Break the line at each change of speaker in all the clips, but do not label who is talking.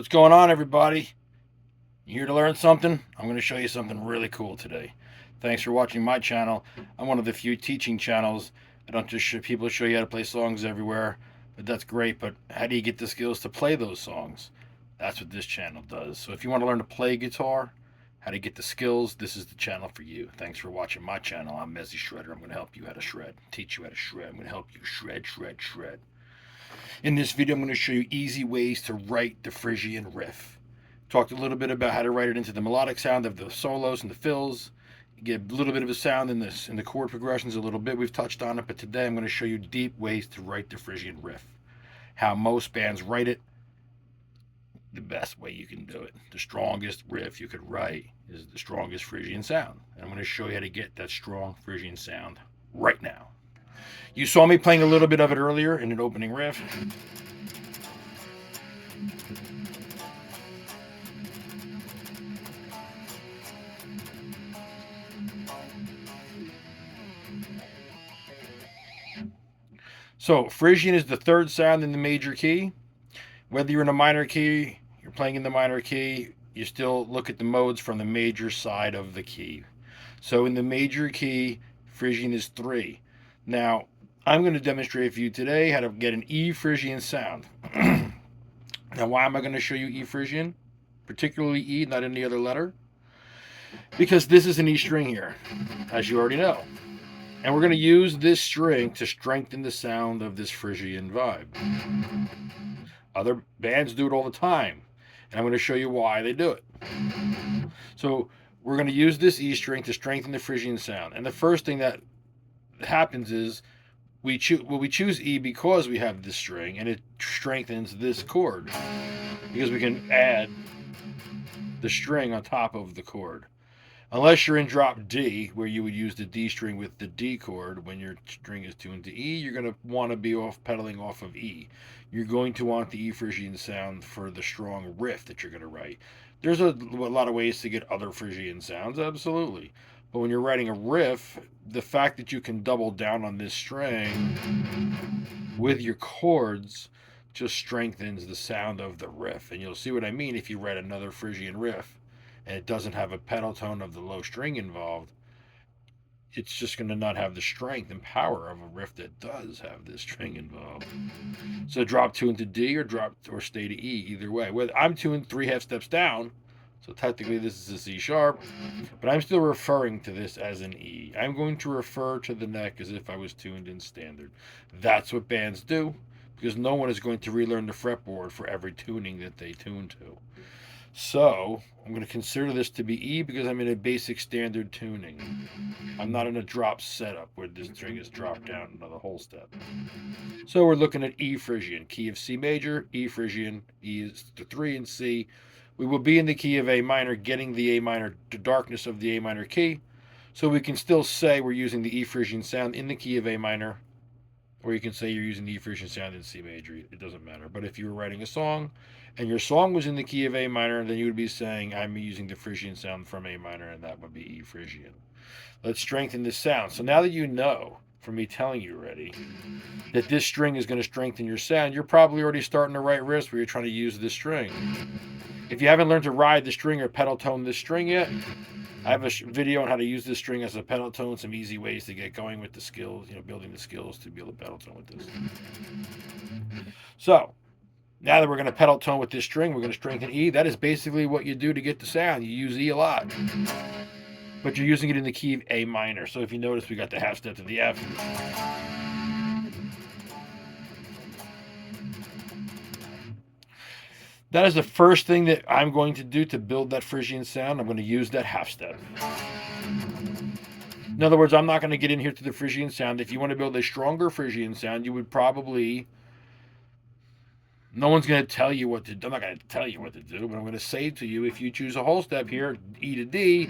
What's going on, everybody? You here to learn something? I'm going to show you something really cool today. Thanks for watching my channel. I'm one of the few teaching channels. I don't just show people show you how to play songs everywhere, but that's great. But how do you get the skills to play those songs? That's what this channel does. So if you want to learn to play guitar, how to get the skills, this is the channel for you. Thanks for watching my channel. I'm mezzyshredder. I'm going to help you how to shred, teach you how to shred. I'm going to help you shred, shred, shred. In this video, I'm going to show you easy ways to write the Phrygian riff. Talked a little bit about how to write it into the melodic sound of the solos and the fills. You get a little bit of a sound in the chord progressions a little bit. We've touched on it, but today I'm going to show you deep ways to write the Phrygian riff. How most bands write it, the best way you can do it. The strongest riff you could write is the strongest Phrygian sound. And I'm going to show you how to get that strong Phrygian sound right now. You saw me playing a little bit of it earlier in an opening riff. So Phrygian is the third sound in the major key. Whether you're in a minor key, you're playing in the minor key, you still look at the modes from the major side of the key. So in the major key, Phrygian is 3. Now, I'm going to demonstrate for you today how to get an E Phrygian sound. Now, why am I going to show you E Phrygian? Particularly E, not any other letter? Because this is an E string here, as you already know. And we're going to use this string to strengthen the sound of this Phrygian vibe. Other bands do it all the time, and I'm going to show you why they do it. So we're going to use this E string to strengthen the Phrygian sound. And the first thing that happens is we choose E because we have this string, and it strengthens this chord because we can add the string on top of the chord. Unless you're in drop D, where you would use the D string with the D chord when your string is tuned to E, you're going to want to be pedaling off of E. You're going to want the E Phrygian sound for the strong riff that you're going to write. There's a lot of ways to get other Phrygian sounds, absolutely. But when you're writing a riff, the fact that you can double down on this string with your chords just strengthens the sound of the riff. And you'll see what I mean if you write another Phrygian riff and it doesn't have a pedal tone of the low string involved. It's just going to not have the strength and power of a riff that does have this string involved. So drop tuned to D or stay to E, either way. I'm tuned 3 half steps down, so technically this is a C sharp, but I'm still referring to this as an E. I'm going to refer to the neck as if I was tuned in standard. That's what bands do, because no one is going to relearn the fretboard for every tuning that they tune to. So I'm going to consider this to be E because I'm in a basic standard tuning. I'm not in a drop setup where this string is dropped down another whole step. So we're looking at E Phrygian, key of C major, E Phrygian, E is the 3 in C. We will be in the key of A minor, getting the A minor, the darkness of the A minor key. So we can still say we're using the E Phrygian sound in the key of A minor, or you can say you're using the E Phrygian sound in C major. It doesn't matter. But if you were writing a song and your song was in the key of A minor, then you would be saying, I'm using the Phrygian sound from A minor, and that would be E Phrygian. Let's strengthen this sound. So now that you know, from me telling you already, that this string is going to strengthen your sound, you're probably already starting to write riffs where you're trying to use this string. If you haven't learned to ride the string or pedal tone this string yet, I have a video on how to use this string as a pedal tone, some easy ways to get going with the skills, building the skills to be able to pedal tone with this. So, now that we're going to pedal tone with this string, we're going to strengthen E. That is basically what you do to get the sound. You use E a lot, but you're using it in the key of A minor. So if you notice, we got the half step to the F. That is the first thing that I'm going to do to build that Phrygian sound. I'm going to use that half step. In other words, I'm not going to get in here to the Phrygian sound. If you want to build a stronger Phrygian sound, you would probably... No one's going to tell you what to do. I'm not going to tell you what to do, but I'm going to say to you, if you choose a whole step here, E to D,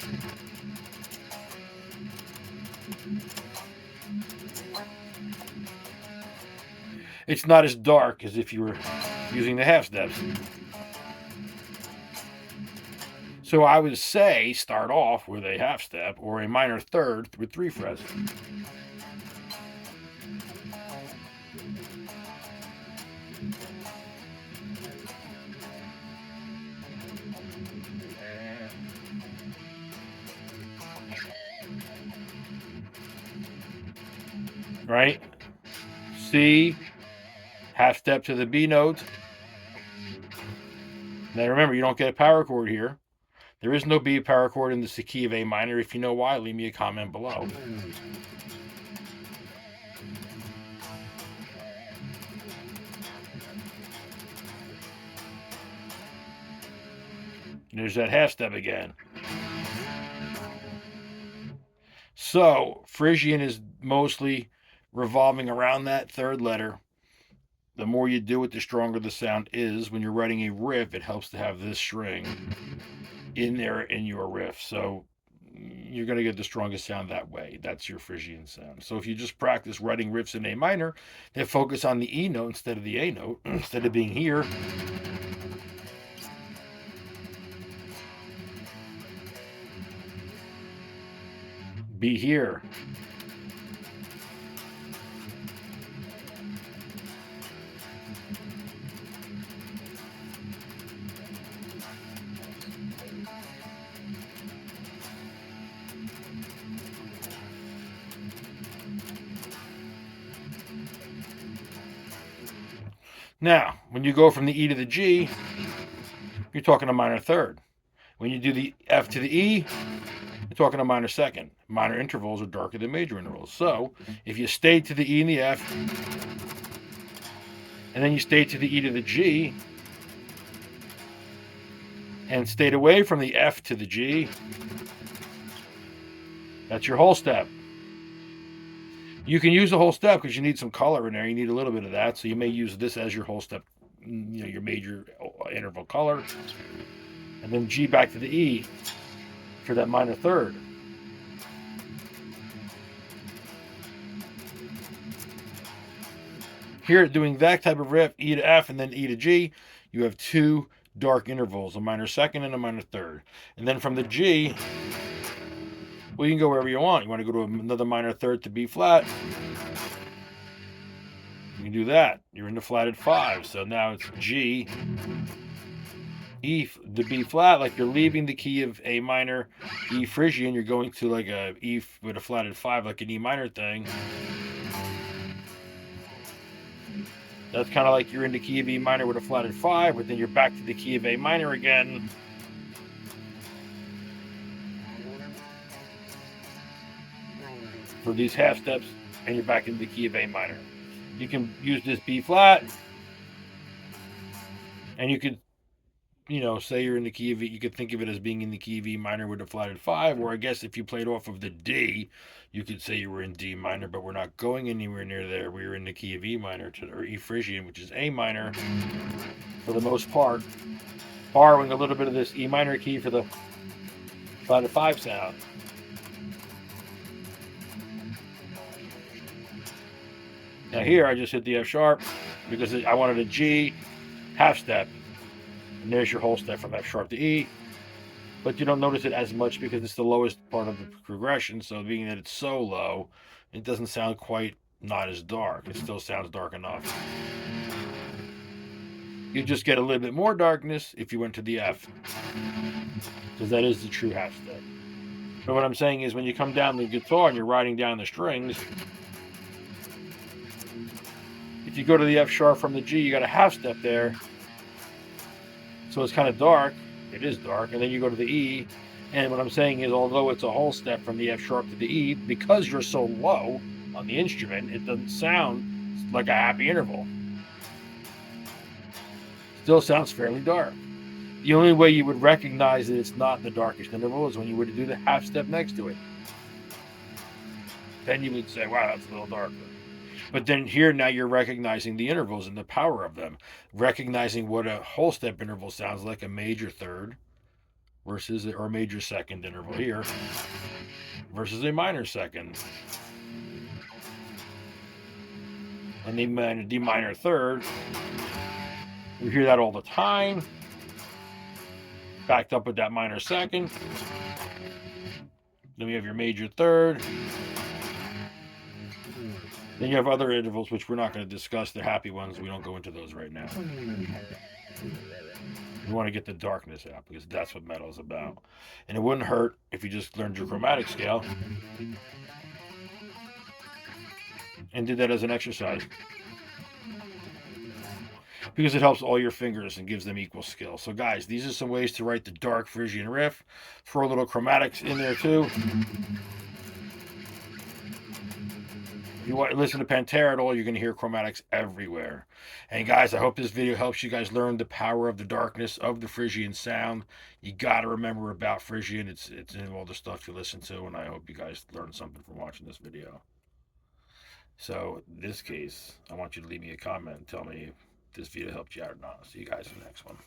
it's not as dark as if you were using the half steps. So I would say start off with a half step or a minor third with 3 frets. right? C, half step to the B note. Now remember, you don't get a power chord here. There is no B power chord in the key of A minor. If you know why, leave me a comment below. There's that half step again. So Phrygian is mostly revolving around that third letter. The more you do it, the stronger the sound is. When you're writing a riff, it helps to have this string in there in your riff. So you're going to get the strongest sound that way. That's your Phrygian sound. So if you just practice writing riffs in A minor, then focus on the E note instead of the A note. Instead of being here, be here. Now, when you go from the E to the G, you're talking a minor third. When you do the F to the E, you're talking a minor second. Minor intervals are darker than major intervals. So if you stay to the E and the F, and then you stay to the E to the G, and stayed away from the F to the G, that's your whole step. You can use the whole step because you need some color in there. You need a little bit of that. So you may use this as your whole step, your major interval color. And then G back to the E for that minor third. Here, doing that type of riff, E to F and then E to G, you have two dark intervals, a minor second and a minor third. And then from the G, well, you can go wherever you want. You want to go to another minor third to B flat, you can do that. You're in the flatted 5. So now it's G, E to B flat, like you're leaving the key of A minor, E Phrygian, you're going to like a E with a flatted 5, like an E minor thing. That's kind of like you're in the key of E minor with a flatted 5, but then you're back to the key of A minor again. For these half steps, and you're back in the key of A minor. You can use this B flat, and you could, say you're in the key of E. You could think of it as being in the key of E minor with a flatted 5, or I guess if you played off of the D, you could say you were in D minor, but we're not going anywhere near there. We were in the key of E minor or E Phrygian, which is A minor for the most part, borrowing a little bit of this E minor key for the flatted 5 sound. Now here I just hit the F sharp because I wanted a G half step. And there's your whole step from F sharp to E. But you don't notice it as much because it's the lowest part of the progression. So being that it's so low, it doesn't sound quite not as dark. It still sounds dark enough. You just get a little bit more darkness if you went to the F. Because that is the true half step. But what I'm saying is when you come down the guitar and you're riding down the strings, if you go to the F sharp from the G, you got a half step there. So it's kind of dark. It is dark. And then you go to the E. And what I'm saying is, although it's a whole step from the F sharp to the E, because you're so low on the instrument, it doesn't sound like a happy interval. Still sounds fairly dark. The only way you would recognize that it's not the darkest interval is when you were to do the half step next to it. Then you would say, wow, that's a little darker. But then here now you're recognizing the intervals and the power of them, recognizing what a whole step interval sounds like, a major third versus or major second interval here versus a minor second. And the D minor third, we hear that all the time. Backed up with that minor second. Then we have your major third. Then you have other intervals, which we're not going to discuss. They're happy ones. We don't go into those right now. You want to get the darkness out because that's what metal is about. And it wouldn't hurt if you just learned your chromatic scale. and did that as an exercise because it helps all your fingers and gives them equal skill. So, guys, these are some ways to write the dark Phrygian riff. Throw a little chromatics in there too. If you want to listen to Pantera at all, you're going to hear chromatics everywhere. And guys, I hope this video helps you guys learn the power of the darkness of the Phrygian sound. You got to remember about Phrygian. It's in all the stuff you listen to, and I hope you guys learned something from watching this video. So, in this case, I want you to leave me a comment and tell me if this video helped you out or not. See you guys in the next one.